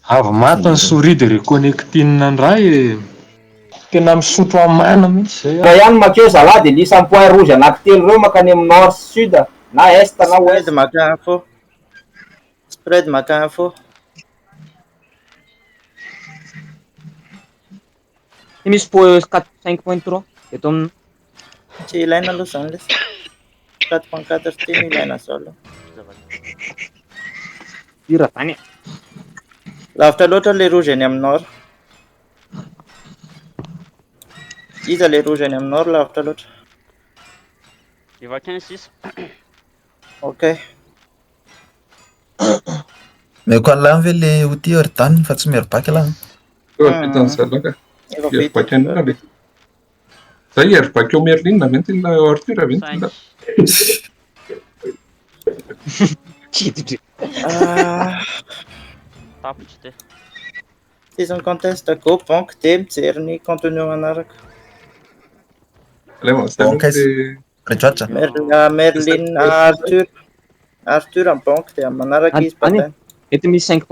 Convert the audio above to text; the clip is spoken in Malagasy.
Avy maty ny souris de reconnectinina ny raha tena misotro amana mihitsy zay. Raha ihany makeo zala de lisa amin'ny point rouge anankitelo reo makany amin'ny nord sud na est na ouest. Spread maka info. Spread maka info. Misy po 5.3 eto amin'ny Tsy ilaina aloha zany le 4.4 ty no ilaina zao aloha. hira tany. Lavitra loatra le rouge any amin'ny nord. Iza le rouge any amin'ny nord lavitra loatra. Efa 15-6. Ok. Mais koa lany ve le outil heure fa tsy mery-baky lany. Vitany zalaka. Efa Hery-baky anina le. Zay hery-baky eo Merlin ventina Arthur ventina. Tapitra te. Season contest go bank de mijery ny contenu manaraka. Merlin Arthur. Arthur en banque de manaraka izy patay. Eto misy 5